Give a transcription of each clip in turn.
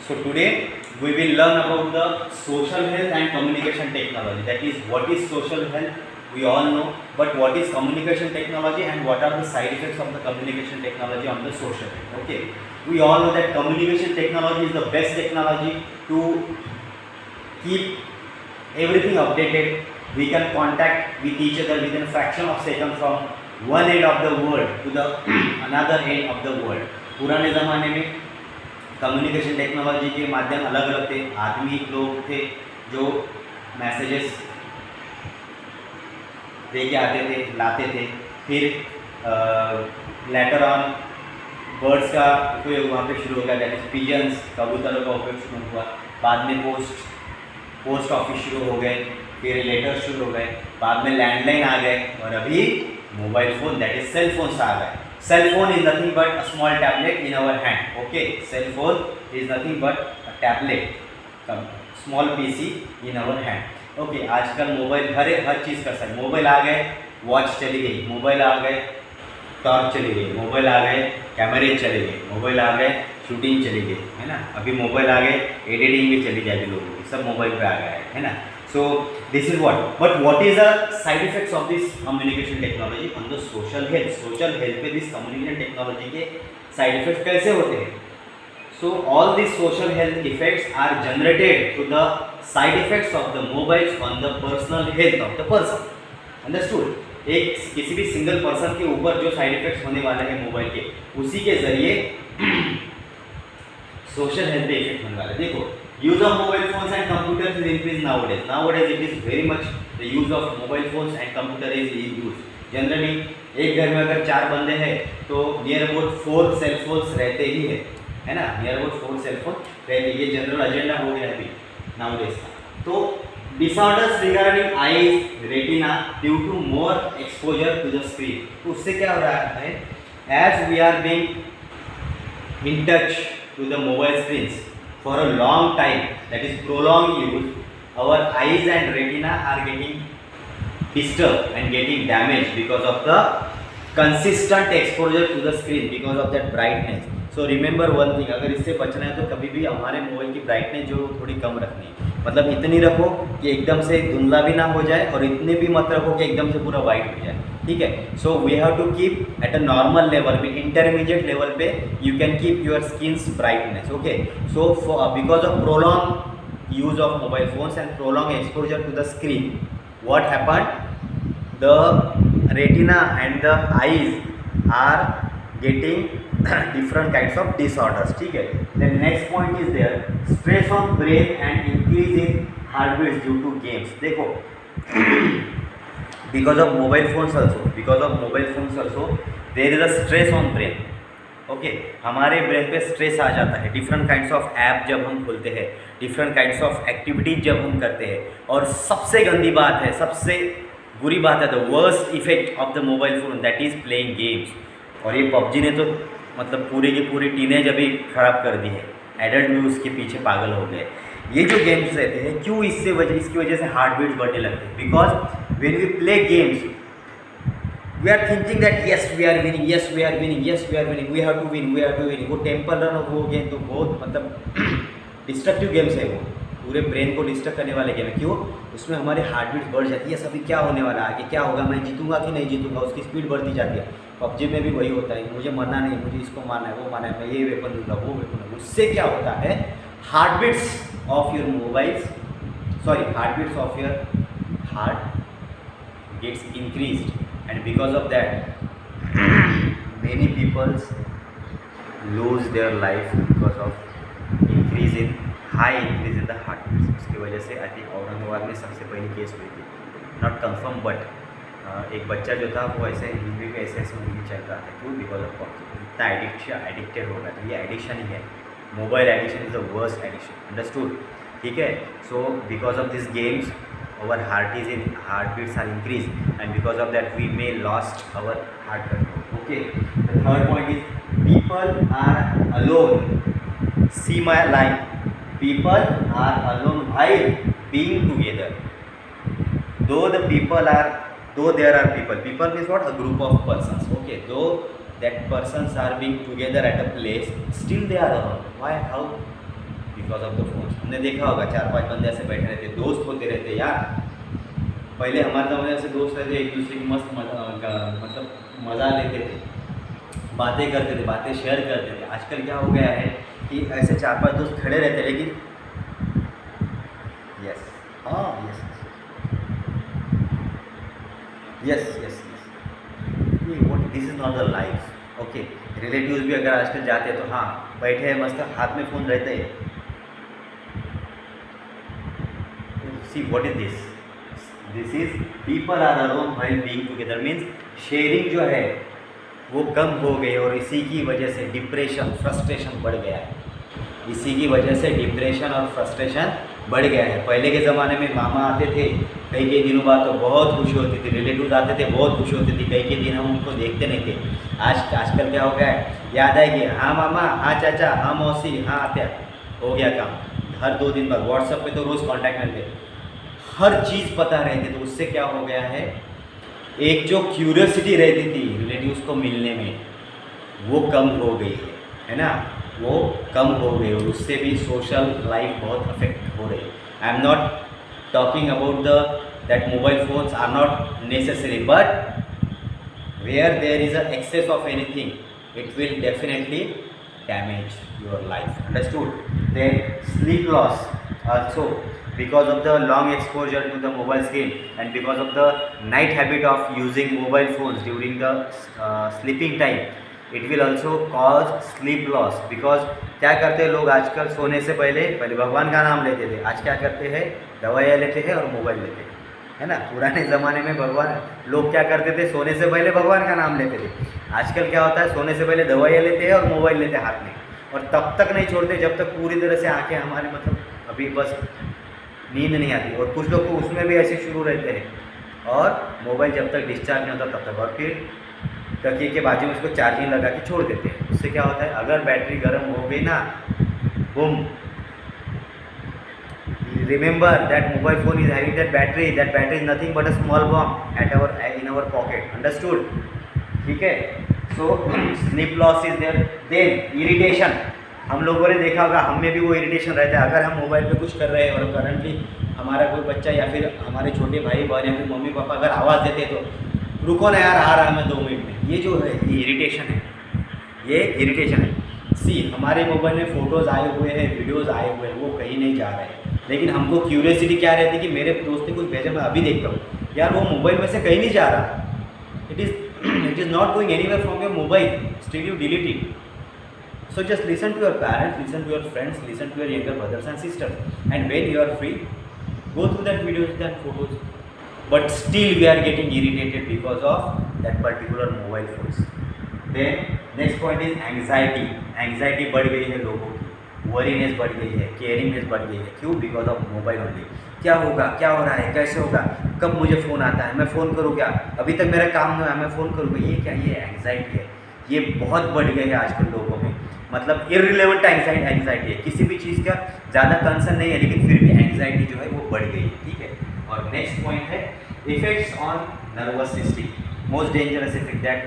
So today we will learn about the social health and communication technology. That is, what is social health? We all know, but what is communication technology and what are the side effects of the communication technology on the social health? Okay, we all know that communication technology is the best technology to keep everything updated. We can contact with each other within a fraction of second from one end of the world to the another end of the world. पुराने ज़माने में communication technology के माध्यम अलग अलग थे. आदमी लोग थे जो मैसेजेस दे के आते थे, लाते थे. फिर लेटर ऑन बर्ड्स का उपयोग वहाँ पे शुरू हो गया, दैट इज पिजन्स, कबूतरों का उपयोग शुरू हुआ. बाद में पोस्ट ऑफिस शुरू हो गए, फिर लेटर शुरू हो गए, बाद में लैंडलाइन आ गए और अभी mobile phone that is cell phones आ गए. Cell phone is nothing but a small tablet in our hand. Okay, cell phone is nothing but a tablet, small PC in our hand. Okay, आजकल mobile हर चीज़ कर सकते. Mobile आ गए, watch चली गई. Mobile आ गए, torch चली गई. मोबाइल आ गए, कैमरे चले गए. मोबाइल आ गए, शूटिंग चली गई, है ना. अभी मोबाइल आ गए, एडिटिंग भी चली जाएगी लोगों की. सब मोबाइल पे आ गया है ना. So this is what. But what is the side effects of this communication technology on the social health? Social health पे this communication technology के side effects कैसे होते हैं? So all these social health effects are generated through the side effects of the mobiles on the personal health of the person. Understood? एक किसी भी single person के ऊपर जो साइड इफेक्ट्स होने वाले हैं मोबाइल के, उसी के जरिए सोशल हेल्थ पे इफेक्ट होने वाला है. देखो, use of mobile phones and computers is increased nowadays. Nowadays it is very much the use of mobile phones and computer is used. Generally एक घर में अगर 4 बंदे हैं तो नियर अबाउट 4 सेल फोन्स रहते ही है ना. नियर अबाउट 4 सेल फोन रहते. ये जनरल एजेंडा हो गया अभी nowadays का. तो disorders regarding eyes, retina due to more exposure to the screen. तो उससे क्या हो रहा है? As we are being in touch to the mobile screens for a long time, that is prolonged use, our eyes and retina are getting disturbed and getting damaged because of the consistent exposure to the screen, because of that brightness. So remember one thing, अगर इससे बचना है तो कभी भी हमारे mobile की brightness जो थोड़ी कम रखनी है. मतलब इतनी रखो कि एकदम से धुंधला भी ना हो जाए और इतने भी मत रखो कि एकदम से पूरा वाइट हो जाए. ठीक है. So we have to keep at a normal level में, इंटरमीडिएट लेवल पे you can keep your skins brightness. Okay. So because of prolong use of mobile phones and prolong exposure to the screen, what happened? The retina and the eyes are getting different kinds of disorders. ठीक है. Then next point is there, stress on brain and increase in heartbeats due to games. देखो, because of mobile phones also there is a stress on brain. Okay. हमारे brain पे stress आ जाता है. Different kinds of app जब हम खोलते हैं, different kinds of activities जब हम करते हैं, और सबसे गंदी बात है, सबसे बुरी बात है, the worst effect of the mobile phone that is playing games. और ये पबजी ने तो मतलब पूरे की पूरी टीनेज अभी ख़राब कर दी है. एडल्ट भी उसके पीछे पागल हो गए. ये जो गेम्स रहते हैं, क्यों इसकी वजह से हार्ट बीट्स बढ़ने लगते हैं? Because when we play games we are thinking that yes we are winning, yes we are winning, yes we are winning, we have to win, we have to win. वो temple run हो game तो बहुत मतलब destructive games है. वो पूरे brain को disturb करने वाले गेम है. क्यों? उसमें हमारे हार्ट बीट्स बढ़ जाती है. अभी क्या होने वाला है, आगे क्या होगा, मैं जीतूंगा कि नहीं जीतूंगा, उसकी स्पीड बढ़ती जाती है. पबजी में भी वही होता है, मुझे मरना नहीं, मुझे इसको मारना है, वो मारना है, मैं ये वेपन दूंगा, वो वेपन दूंगा. उससे क्या होता है? Heart beats of your mobiles, sorry, heart beats of your heart gets increased, and because of that many peoples lose their life because of increase in the heart beats. उसकी वजह से आई थिंक औरंगाबाद में सबसे पहली case हुई थी. Not confirm, but एक बच्चा जो था वो ऐसे हिंदी पे ऐसे मूवी चल रहा था. क्यों? Because of PUBG. इतना एडिक्टेड हो गया था. ये एडिक्शन ही है. Mobile addiction is the worst addiction. Understood? ठीक है. सो because of this games our heart beats are increased, and because of that we may lost our heart control. Okay. The third point is people are alone. See my line. People are alone while being together. Though there are people means what? A group of persons. Okay. Though that persons are being together at a place, still they are alone. Why? How? Because of the phone. हमने देखा होगा 4-5 बंदे ऐसे बैठे रहते, दोस्त होते रहते यार। पहले हमारे ज़माने ऐसे दोस्त रहते, एक दूसरे की मस्त मतलब मज़ा लेते थे, बातें करते थे, बातें शेयर करते थे। आजकल क्या हो गया है कि ऐसे 4-5 दोस्त खड़े रहते, लेकिन यस, हाँ, यस यस यस यस, ये vote, this is not the life. Okay, relatives भी अगर आजकल जाते हैं तो हाँ, बैठे हैं मस्त, हाथ में फ़ोन रहते हैं। See what is this, this is people are alone while being together, means sharing जो है वो कम हो गई, और इसी की वजह से डिप्रेशन, फ्रस्ट्रेशन बढ़ गया है। इसी की वजह से डिप्रेशन और फ्रस्ट्रेशन बढ़ गया है। पहले के ज़माने में मामा आते थे, कई दिनों बाद तो बहुत खुशी होती थी, रिलेटिव्स आते थे, बहुत खुशी होती थी, कई दिन हम उनको देखते नहीं थे। आजकल क्या हो गया है, याद आएगी, हाँ मामा, हाँ चाचा, हाँ मौसी, हाँ आत्या, हो गया काम। हर 2 दिन बाद व्हाट्सएप पे तो रोज़ कॉन्टैक्ट में थे, हर चीज़ पता रहती, तो उससे क्या हो गया है, एक जो क्यूरियोसिटी रहती थी रिलेटिव्स को मिलने में, वो कम हो गई है ना, वो कम हो गई, और उससे भी सोशल लाइफ बहुत अफेक्ट हो रही है। I am not talking about the that mobile phones are not necessary, but where there is a excess of anything, it will definitely damage your life, understood? Then sleep loss also, because of the long exposure to the mobile screen and because of the night habit of using mobile phones during the sleeping time, it will also cause sleep loss, because क्या करते हैं लोग आजकल, सोने से पहले भगवान का नाम लेते थे, आज क्या करते हैं, दवाइयाँ लेते हैं और मोबाइल लेते हैं, है ना। पुराने ज़माने में भगवान, लोग क्या करते थे, सोने से पहले भगवान का नाम लेते थे। आजकल क्या होता है, सोने से पहले दवाइयाँ लेते हैं और मोबाइल लेते हैं हाथ में, और तब तक नहीं छोड़ते जब तक पूरी तरह से आंखें हमारे, मतलब अभी बस नींद नहीं आती। और कुछ लोग तो उसमें भी ऐसे शुरू रहते हैं, और मोबाइल जब तक डिस्चार्ज नहीं होता तब तक, और फिर तकिए के बाजू में उसको चार्जिंग लगा के छोड़ देते हैं। उससे क्या होता है, अगर बैटरी गर्म हो गई ना, boom, remember that mobile phone is having that battery is nothing but a small bomb at in our pocket, understood? ठीक है, so sleep loss is there, then irritation, हम लोगों ने देखा होगा, हम में भी वो इरिटेशन रहता है। अगर हम मोबाइल पे कुछ कर रहे हैं और करंटली हमारा कोई बच्चा या फिर हमारे छोटे भाई बहन या फिर मम्मी पापा अगर आवाज़ देते तो रुको ना यार, आ रहा है मैं 2 मिनट में, ये जो है ये इरिटेशन है, ये इरिटेशन है। सी, हमारे मोबाइल में फ़ोटोज़ आए हुए हैं, वीडियोज़ आए हुए हैं, वो कहीं नहीं जा रहे हैं, लेकिन हमको क्यूरियोसिटी क्या रहती है कि मेरे दोस्त ने कुछ भेजा, मैं अभी देखता हूँ यार, वो मोबाइल में से कहीं नहीं जा रहा, it is not going anywhere from your mobile, still you delete it. So just listen to your parents, listen to your friends, listen to your younger brothers and sisters, and when you are free, go through that videos and photos. But still we are getting irritated because of that particular mobile phones. Then next point is anxiety. Anxiety बढ़ गई है लोगों की, worriness बढ़ गई है, केयरिंगनेस बढ़ गई है। क्यों? Because of mobile only. क्या होगा, क्या हो रहा है, कैसे होगा, कब मुझे फ़ोन आता है, मैं फ़ोन करूँ क्या, अभी तक मेरा काम नहीं हुआ, मैं फ़ोन करूँगा, ये क्या, ये एंग्जाइटी है, ये बहुत बढ़ गई है आजकल लोगों में। मतलब इररिलेवेंट एंग्जाइटी है, किसी भी चीज़ का ज़्यादा कंसर्न नहीं है, लेकिन फिर भी एंग्जाइटी जो है वो बढ़ गई है, ठीक है। और नेक्स्ट पॉइंट है effects on nervous system, most dangerous effect that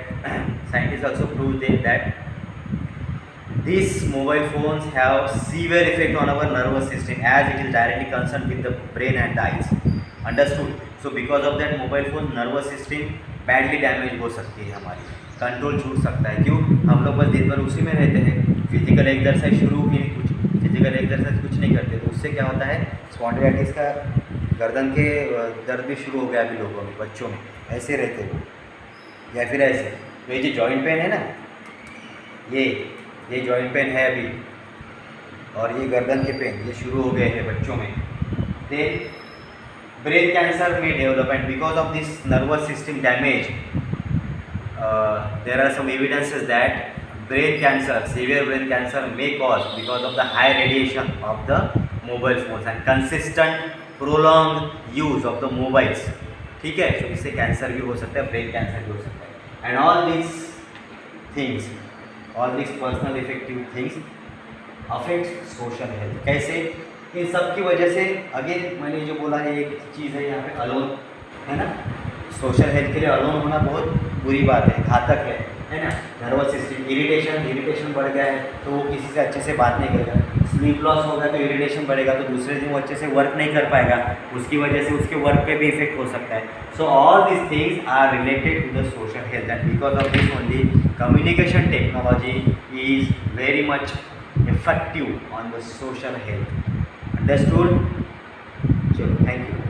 scientist also prove that these mobile phones have severe effect on our nervous system as it is directly concerned with the brain and the eyes, understood? So because of that mobile phone nervous system badly damage हो सकती है, हमारी control छूट सकता है। क्यों? हम लोग बस दिन भर उसी में रहते हैं, फिजिकल एक्सरसाइज शुरू की नहीं, कुछ फिजिकल एक्सरसाइज कुछ नहीं करते, तो उससे क्या होता है, स्पॉन्डिलाइटिस का गर्दन के दर्द भी शुरू हो गया अभी लोगों में, बच्चों में ऐसे रहते हैं, या फिर ऐसे, तो ये जो जॉइंट पेन है ना, ये जॉइंट पेन है अभी, और ये गर्दन के पेन ये शुरू हो गए हैं बच्चों में। देन ब्रेन कैंसर में develop, and because of this nervous system damage there are some evidences that brain cancer, severe brain cancer may cause because of the high radiation of the mobile phones and consistent prolonged use of the mobiles, ठीक है। तो इससे cancer भी हो सकता है, brain cancer भी हो सकता है। And all this things, all this personal effective things affect social health. कैसे? इन सब की वजह से, अगेन मैंने जो बोला है, एक चीज़ है यहाँ पे अलोन, है ना। सोशल हेल्थ के लिए अलोन होना बहुत बुरी बात है, घातक है ना। नर्वस सिस्टम इरिटेशन बढ़ गया है, तो वो किसी से अच्छे से बात नहीं करेगा। स्लीप लॉस होगा तो इरिटेशन बढ़ेगा, तो दूसरे दिन वो अच्छे से वर्क नहीं कर पाएगा, उसकी वजह से उसके वर्क पे भी इफेक्ट हो सकता है. So all this things are related to the social health, and because of this only communication technology is very much effective on the social health. Understood? Chalo, thank you.